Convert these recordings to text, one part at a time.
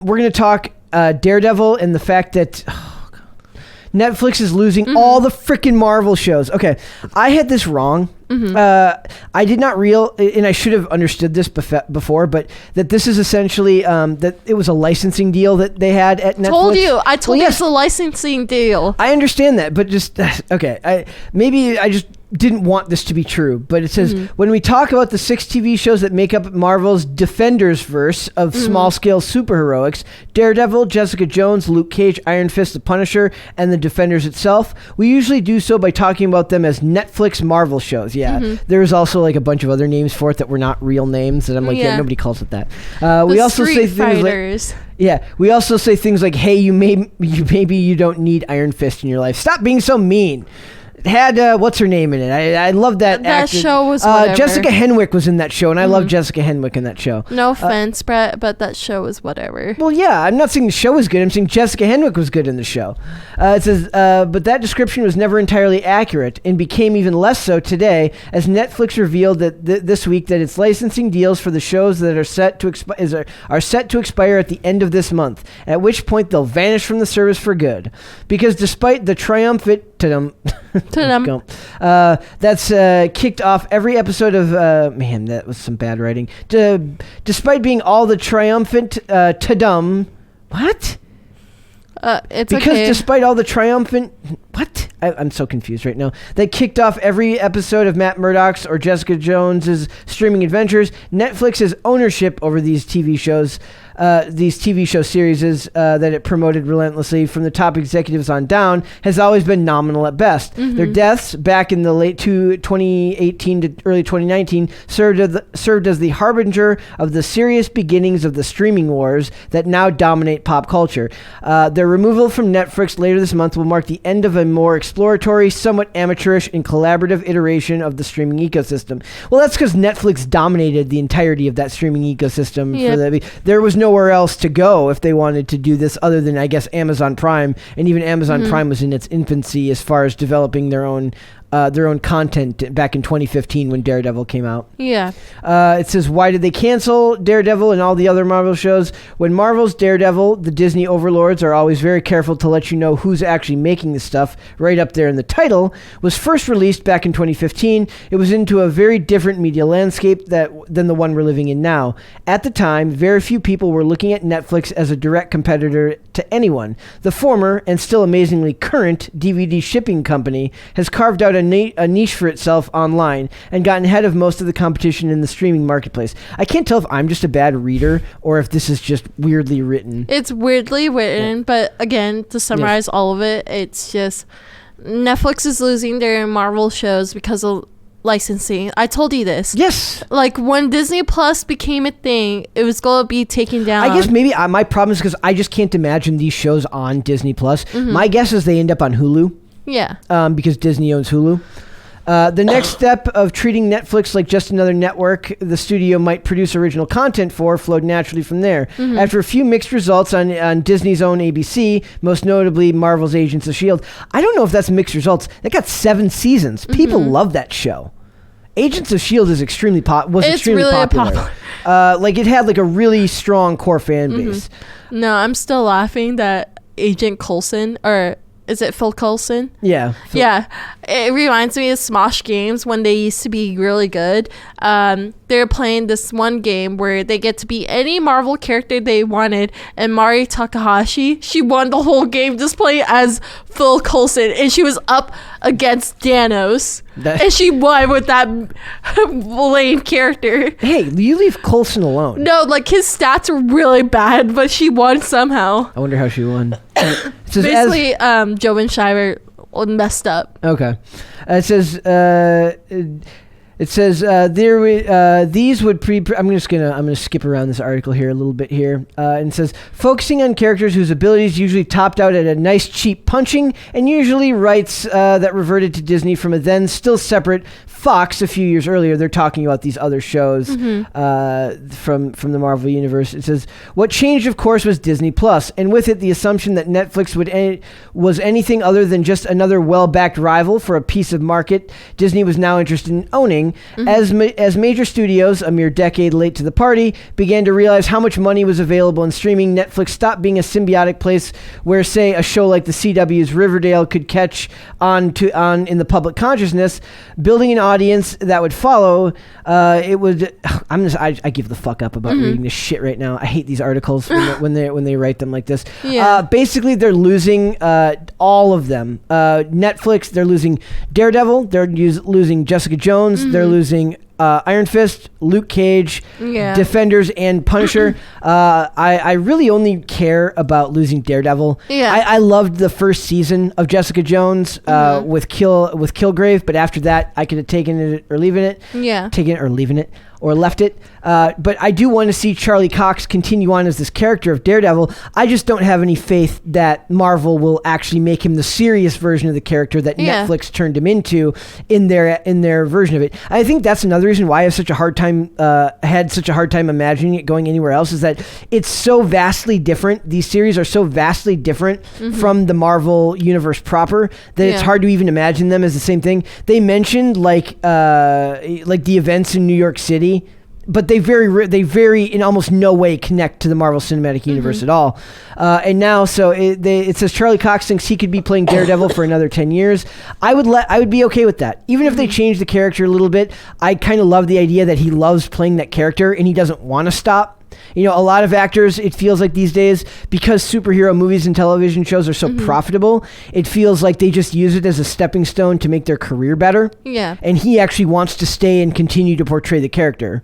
we're going to talk Daredevil and the fact that Netflix is losing all the freaking Marvel shows. Okay, I had this wrong. I did not and I should have understood this before, but that this is essentially that it was a licensing deal that they had at Netflix. I told you it's a licensing deal. I understand that, but just okay. Maybe I just didn't want this to be true, but it says when we talk about the 6 TV shows that make up Marvel's Defenders verse of small-scale superheroics, Daredevil, Jessica Jones, Luke Cage, Iron Fist, The Punisher, and the Defenders itself, we usually do so by talking about them as Netflix Marvel shows. Yeah, there's also like a bunch of other names for it that were not real names, and I'm like, yeah nobody calls it that. We also say things like, we also say things like, hey, maybe you don't need Iron Fist in your life. Stop being so mean. It had what's her name in it? I love that actor. Show was whatever. Jessica Henwick was in that show, and I love Jessica Henwick in that show. No offense, Brett, but that show was whatever. Well, yeah, I'm not saying the show was good. I'm saying Jessica Henwick was good in the show. It says, but that description was never entirely accurate and became even less so today, as Netflix revealed that this week that its licensing deals for the shows that are set to expire at the end of this month, at which point they'll vanish from the service for good. Because despite the triumphant that's kicked off every episode of man, that was some bad writing. Despite being all the triumphant what? It's because okay. Despite all the triumphant what? I'm so confused right now. That kicked off every episode of Matt Murdock's or Jessica Jones's streaming adventures. Netflix's ownership over these TV show series that it promoted relentlessly from the top executives on down has always been nominal at best. Their deaths back in the late 2018 to early 2019 served as the harbinger of the serious beginnings of the streaming wars that now dominate pop culture. Their removal from Netflix later this month will mark the end of a more exploratory, somewhat amateurish, and collaborative iteration of the streaming ecosystem. Well, that's because Netflix dominated the entirety of that streaming ecosystem. Yep. There was nowhere else to go if they wanted to do this other than, I guess, Amazon Prime, and even Amazon Prime was in its infancy as far as developing their own content back in 2015 when Daredevil came out. Yeah. It says, why did they cancel Daredevil and all the other Marvel shows? When Marvel's Daredevil, the Disney overlords are always very careful to let you know who's actually making the stuff right up there in the title, was first released back in 2015. It was into a very different media landscape than the one we're living in now. At the time, very few people were looking at Netflix as a direct competitor to anyone. The former, and still amazingly current, DVD shipping company has carved out a niche for itself online and gotten ahead of most of the competition in the streaming marketplace. I can't tell if I'm just a bad reader or if this is just weirdly written. It's weirdly written, but again, to summarize all of it, it's just Netflix is losing their Marvel shows because of licensing. I told you this. Yes. Like when Disney Plus became a thing, it was going to be taken down. I guess maybe my problem is because I just can't imagine these shows on Disney Plus. My guess is they end up on Hulu. Yeah. Because Disney owns Hulu. The next step of treating Netflix like just another network the studio might produce original content for flowed naturally from there. After a few mixed results on Disney's own ABC, most notably Marvel's Agents of S.H.I.E.L.D., I don't know if that's mixed results. That got 7 seasons. People love that show. Agents of S.H.I.E.L.D. is extremely popular. Like it had like a really strong core fan base. No, I'm still laughing that Agent Coulson, or is it Phil Coulson? Yeah. Yeah. It reminds me of Smosh games when they used to be really good. They're playing this one game where they get to be any Marvel character they wanted, and Mari Takahashi, she won the whole game just playing as Phil Coulson, and she was up against Thanos, and she won with that lame character. Hey, you leave Coulson alone. No, like his stats are really bad, but she won somehow. I wonder how she won. Basically, Joe and Shiver messed up. Okay. It says these would I'm gonna skip around this article here a little bit here. And it says focusing on characters whose abilities usually topped out at a nice cheap punching, and usually rights that reverted to Disney from a then still separate Fox a few years earlier. They're talking about these other shows from the Marvel universe. It says what changed, of course, was Disney Plus, and with it the assumption that Netflix was anything other than just another well-backed rival for a piece of market Disney was now interested in owning. streaming as major studios, a mere decade late to the party, began to realize how much money was available in streaming. Netflix stopped being a symbiotic place where, say, a show like the CW's Riverdale could catch on in the public consciousness, building an audience that would follow. I give the fuck up about reading this shit right now. I hate these articles when they write them like this. Yeah. Basically, they're losing all of them. Netflix, they're losing Daredevil, they're losing Jessica Jones, they're losing Iron Fist, Luke Cage, Defenders, and Punisher. I really only care about losing Daredevil. Yeah. I loved the first season of Jessica Jones with Kilgrave, but after that, I could have taken it or leaving it. Yeah. Taken it or leaving it. Or left it. But I do want to see Charlie Cox continue on as this character of Daredevil. I just don't have any faith that Marvel will actually make him the serious version of the character that Netflix turned him into in their version of it. I think that's another reason why I have such a hard time imagining it going anywhere else, is that it's so vastly different. These series are so vastly different from the Marvel universe proper that it's hard to even imagine them as the same thing. They mentioned like the events in New York City, but they very in almost no way connect to the Marvel Cinematic Universe at all. And now, so it says Charlie Cox thinks he could be playing Daredevil for another 10 years. I would be okay with that. Even if they change the character a little bit, I kind of love the idea that he loves playing that character and he doesn't want to stop. You know, a lot of actors, it feels like these days, because superhero movies and television shows are so profitable, it feels like they just use it as a stepping stone to make their career better. Yeah. And he actually wants to stay and continue to portray the character.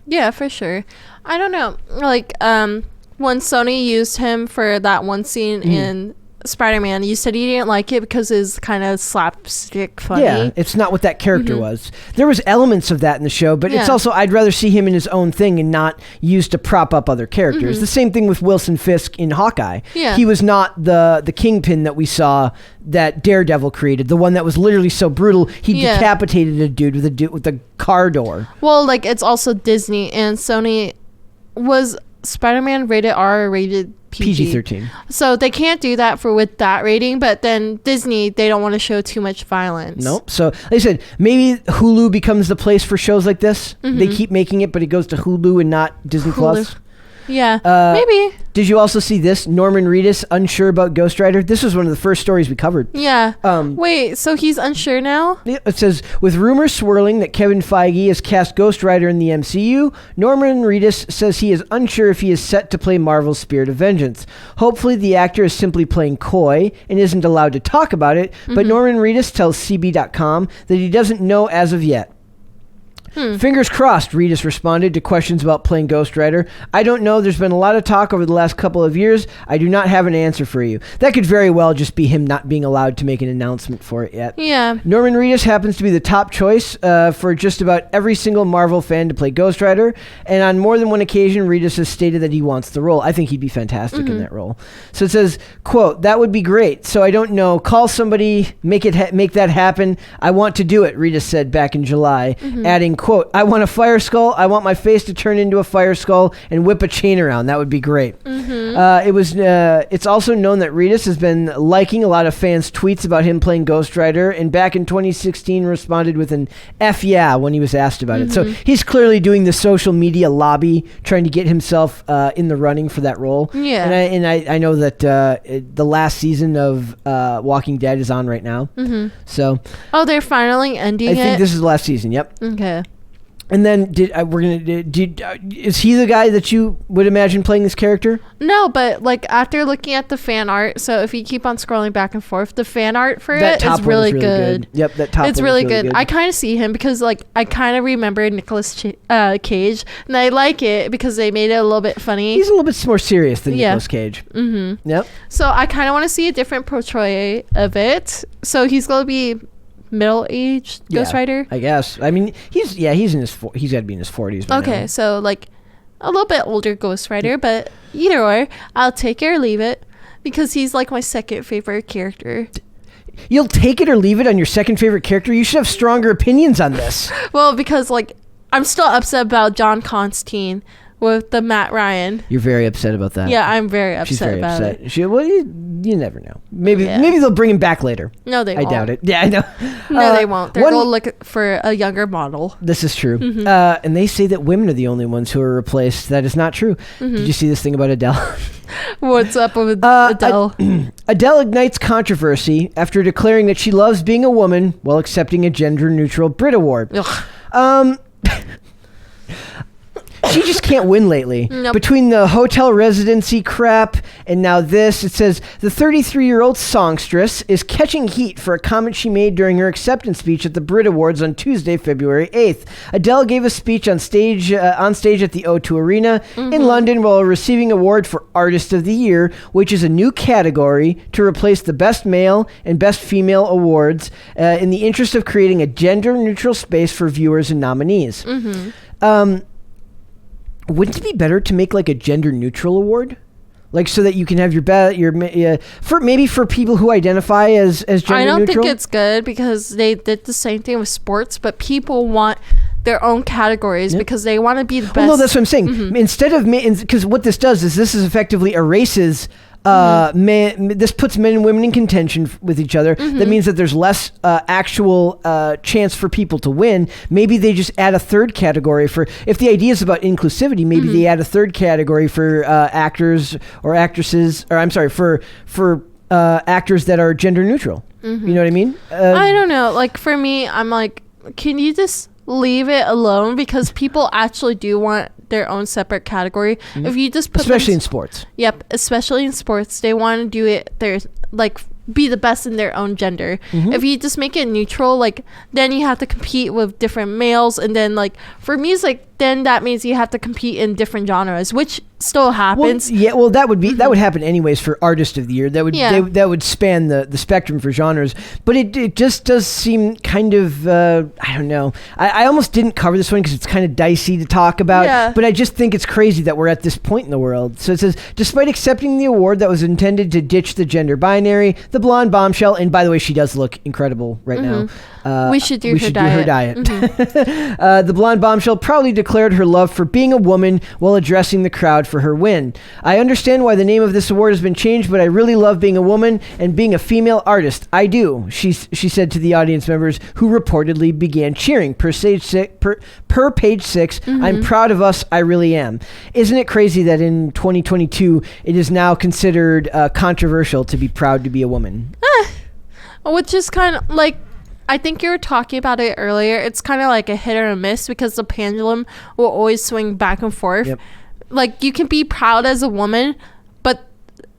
Yeah, for sure. I don't know. Like, when Sony used him for that one scene in Spider-Man, you said you didn't like it because it's kind of slapstick funny. Yeah, it's not what that character was. There was elements of that in the show, but it's also, I'd rather see him in his own thing and not used to prop up other characters. The same thing with Wilson Fisk in Hawkeye. Yeah. He was not the kingpin that we saw that Daredevil created, the one that was literally so brutal, he decapitated a dude with a car door. Well, like, it's also Disney, and Sony was Spider-Man rated R or rated PG-13. So they can't do that with that rating, but then Disney, they don't want to show too much violence. Nope. So like I said, maybe Hulu becomes the place for shows like this. They keep making it, but it goes to Hulu and not Disney Plus. Yeah, maybe. Did you also see this? Norman Reedus unsure about Ghost Rider. This was one of the first stories we covered. Yeah. Wait, so he's unsure now? It says, with rumors swirling that Kevin Feige has cast Ghost Rider in the MCU, Norman Reedus says he is unsure if he is set to play Marvel's Spirit of Vengeance. Hopefully the actor is simply playing coy and isn't allowed to talk about it, but Norman Reedus tells CB.com that he doesn't know as of yet. Fingers crossed, Reedus responded to questions about playing Ghost Rider. I don't know. There's been a lot of talk over the last couple of years. I do not have an answer for you. That could very well just be him not being allowed to make an announcement for it yet. Yeah. Norman Reedus happens to be the top choice for just about every single Marvel fan to play Ghost Rider, and on more than one occasion, Reedus has stated that he wants the role. I think he'd be fantastic in that role. So it says, quote, that would be great. So I don't know. Call somebody, make that happen. I want to do it, Reedus said back in July, adding, quote, I want a fire skull. I want my face to turn into a fire skull and whip a chain around. That would be great. It's also known that Reedus has been liking a lot of fans' tweets about him playing Ghost Rider, and back in 2016 responded with an F yeah when he was asked about it. So he's clearly doing the social media lobby, trying to get himself in the running for that role. Yeah. And I know that the last season of Walking Dead is on right now. So they're finally ending it? I think this is the last season. Yep. Okay. And then is he the guy that you would imagine playing this character? No, but like after looking at the fan art, so if you keep on scrolling back and forth, the fan art for that it is really good. Yep, that top it's one really is really good. I kind of see him because like I kind of remember Nicolas Cage, and I like it because they made it a little bit funny. He's a little bit more serious than Nicolas Cage. Yep. So I kind of want to see a different portrayal of it. So he's going to be middle-aged Ghost Rider, I guess. I mean, he's in his he's got to be in his 40s by okay now. So like a little bit older Ghost Rider, but either or, I'll take it or leave it because he's like my second favorite character. You'll take it or leave it on your second favorite character? You should have stronger opinions on this. Well, because like I'm still upset about John Constantine with the Matt Ryan. You're very upset about that. Yeah, I'm very upset She's very about upset. it. you never know. Maybe Yeah. maybe they'll bring him back later. No, they won't. I doubt it. Yeah, I know. No, they won't. They're going to look for a younger model. This is true. And they say that women are the only ones who are replaced. That is not true. Did you see this thing about Adele? What's up with Adele? Adele ignites controversy after declaring that she loves being a woman while accepting a gender-neutral Brit Award. Ugh. She just can't win lately. Nope. Between the hotel residency crap and now this, it says the 33-year-old songstress is catching heat for a comment she made during her acceptance speech at the Brit Awards on Tuesday, February 8th. Adele gave a speech on stage at the O2 Arena in London while receiving an award for Artist of the Year, which is a new category to replace the Best Male and Best Female awards in the interest of creating a gender-neutral space for viewers and nominees. Wouldn't it be better to make like a gender neutral award, like so that you can have for people who identify as gender neutral? I don't think it's good because they did the same thing with sports, but people want their own categories because they want to be the best. Well, no, that's what I'm saying. Instead of because what this does is this effectively erases. This puts men and women in contention with each other. That means that there's less actual chance for people to win. Maybe they just add a third category for, if the idea is about inclusivity, maybe they add a third category for actors or actresses, or I'm sorry, for actors that are gender neutral. You know what I mean? I don't know. Like for me, I'm like, can you just leave it alone? Because people actually do want their own separate category. If you just put especially in sports. Yep, especially in sports, they want to do it. They're like be the best in their own gender. If you just make it neutral, like then you have to compete with different males, and then like for music, then that means you have to compete in different genres, which still happens. Well, that would be that would happen anyways for Artist of the Year. That would that would span the spectrum for genres. But it just does seem kind of I don't know. I almost didn't cover this one because it's kind of dicey to talk about. Yeah. But I just think it's crazy that we're at this point in the world. So it says, despite accepting the award that was intended to ditch the gender binary, the blonde bombshell, and by the way, she does look incredible right now. We should do her diet. The blonde bombshell proudly declared her love for being a woman while addressing the crowd for her win. I understand why the name of this award has been changed, but I really love being a woman and being a female artist. I do, she said to the audience members who reportedly began cheering. Per page 6, I'm proud of us, I really am. Isn't it crazy that in 2022 it is now considered controversial to be proud to be a woman? Which is kind of like, I think you were talking about it earlier. It's kind of like a hit or a miss because the pendulum will always swing back and forth. Yep. Like you can be proud as a woman, but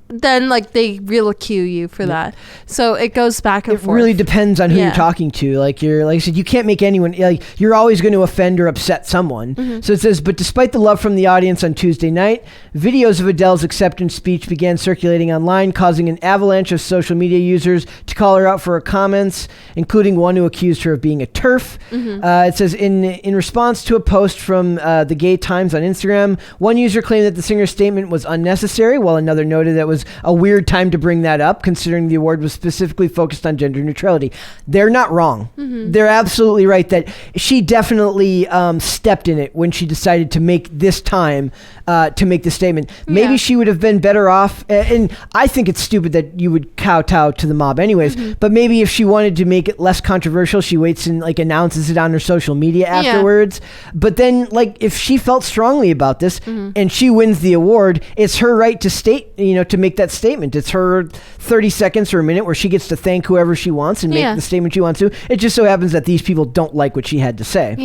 then like they ridicule you for that. So it goes back and forth. It really depends on who you're talking to. Like I said, you can't make anyone, like you're always going to offend or upset someone. So it says, but despite the love from the audience on Tuesday night, videos of Adele's acceptance speech began circulating online, causing an avalanche of social media users to call her out for her comments, including one who accused her of being a TERF. It says, in response to a post from the Gay Times on Instagram, one user claimed that the singer's statement was unnecessary, while another noted that it was a weird time to bring that up, considering the award was specifically focused on gender neutrality. They're not wrong. They're absolutely right that she definitely stepped in it when she decided to make this time to make this statement. Maybe she would have been better off, and I think it's stupid that you would kowtow to the mob anyways, but maybe if she wanted to make it less controversial, she waits and like announces it on her social media afterwards. But then like if she felt strongly about this and she wins the award, it's her right to state, to make that statement. It's her 30 seconds or a minute where she gets to thank whoever she wants and make the statement she wants to. It just so happens that these people don't like what she had to say.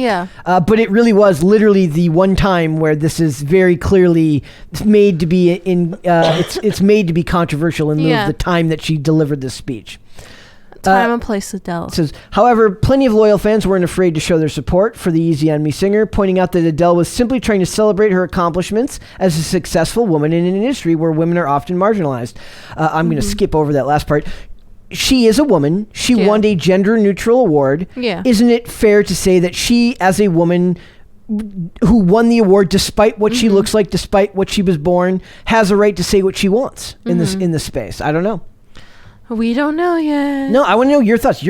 But it really was literally the one time where this is very clearly made to be it's made to be controversial in lieu of the time that she delivered this speech. Time and place, Adele. It says, however, plenty of loyal fans weren't afraid to show their support for the Easy on Me singer, pointing out that Adele was simply trying to celebrate her accomplishments as a successful woman in an industry where women are often marginalized. I'm going to skip over that last part. She is a woman. She won a gender-neutral award. Isn't it fair to say that she, as a woman who won the award despite what she looks like, despite what she was born, has a right to say what she wants in this space? I don't know. We don't know yet. No, I want to know your thoughts.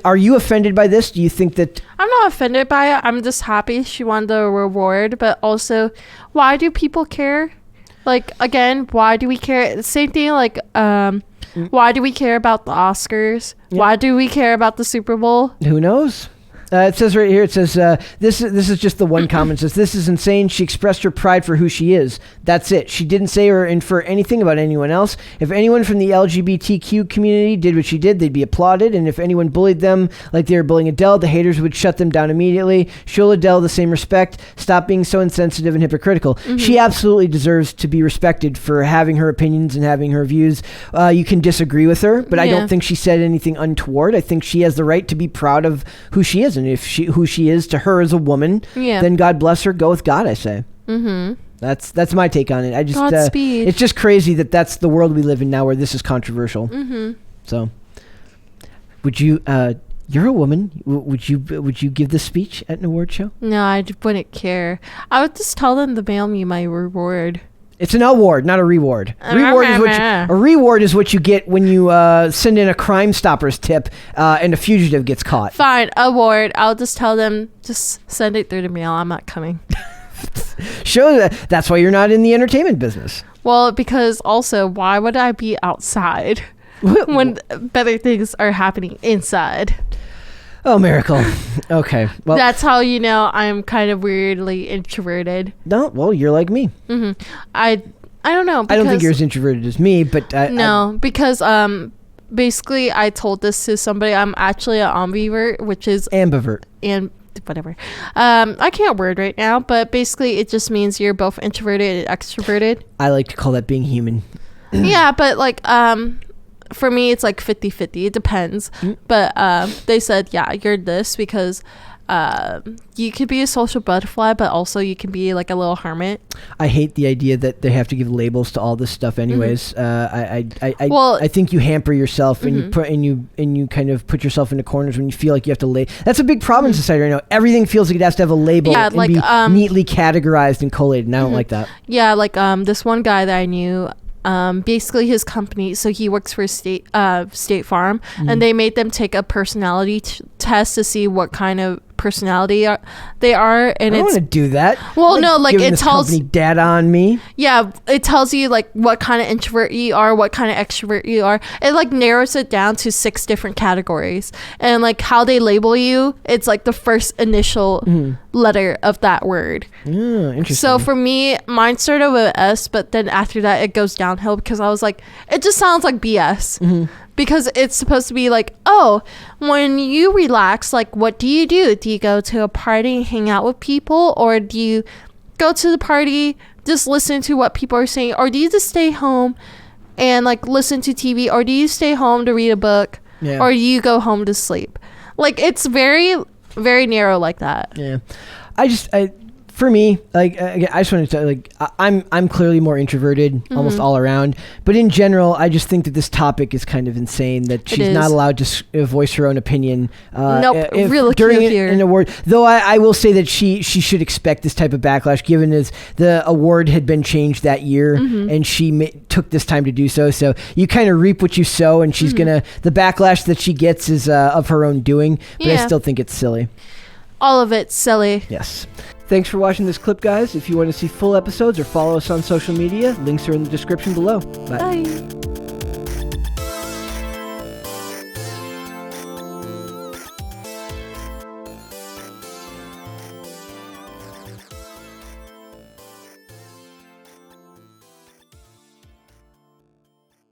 Are you offended by this? Do you think that... I'm not offended by it. I'm just happy she won the reward. But also, why do people care? Like, again, why do we care? Same thing, like, why do we care about the Oscars? Yeah. Why do we care about the Super Bowl? Who knows? It says right here, it says, this is just the one comment. It says, this is insane. She expressed her pride for who she is. That's it. She didn't say or infer anything about anyone else. If anyone from the LGBTQ community did what she did, they'd be applauded. And if anyone bullied them like they were bullying Adele, the haters would shut them down immediately. Show Adele the same respect. Stop being so insensitive and hypocritical. Mm-hmm. She absolutely deserves to be respected for having her opinions and having her views. You can disagree with her, but I don't think she said anything untoward. I think she has the right to be proud of who she is. And if who she is to her as a woman, then God bless her. Go with God, I say. Mm-hmm. That's my take on it. I just Godspeed. it's just crazy that that's the world we live in now, where this is controversial. Mm-hmm. So, would you? You're a woman. Would you give this speech at an award show? No, I wouldn't care. I would just tell them to mail me my reward. It's an award, not a reward. A reward is what you get when you send in a Crime Stoppers tip and a fugitive gets caught. Fine, award. I'll just tell them, just send it through the mail. I'm not coming. Show that's why you're not in the entertainment business. Well, because also, why would I be outside when better things are happening inside? Oh, miracle. Okay. Well, that's how you know I'm kind of weirdly introverted. No, well, you're like me. Mm-hmm. I don't know. I don't think you're as introverted as me, but because basically I told this to somebody. I'm actually an ambivert, which is ambivert and whatever. I can't word right now, but basically it just means you're both introverted and extroverted. I like to call that being human. Yeah, but like for me, it's like 50-50. It depends. But they said, yeah, you're this because you could be a social butterfly, but also you can be like a little hermit. I hate the idea that they have to give labels to all this stuff anyways. I think you hamper yourself and you kind of put yourself into corners when you feel like you have to That's a big problem in society right now. Everything feels like it has to have a label and be neatly categorized and collated, and I don't like that. Yeah, like this one guy that I knew, basically his company, so he works for State Farm, and they made them take a personality test to see what kind of personality they are, and I don't want to do that. Well, no, like it tells company data on me. Yeah, it tells you like what kind of introvert you are, what kind of extrovert you are. It like narrows it down to 6 different categories, and like how they label you, it's like the first initial letter of that word. Interesting. So for me, mine started with S, but then after that it goes downhill because I was like, it just sounds like BS. Because it's supposed to be like, oh, when you relax, like, what do you do? Do you go to a party and hang out with people? Or do you go to the party, just listen to what people are saying? Or do you just stay home and, like, listen to TV? Or do you stay home to read a book? Yeah. Or do you go home to sleep? Like, it's very, very narrow like that. Yeah. For me, like I just wanted to like I'm clearly more introverted almost all around, but in general, I just think that this topic is kind of insane that she's not allowed to voice her own opinion. Nope, during an award. Though I will say that she should expect this type of backlash, given as the award had been changed that year, and she took this time to do so. So you kind of reap what you sow, and she's the backlash that she gets is of her own doing. But I still think it's silly. All of it's silly. Yes. Thanks for watching this clip, guys. If you want to see full episodes or follow us on social media, links are in the description below. Bye.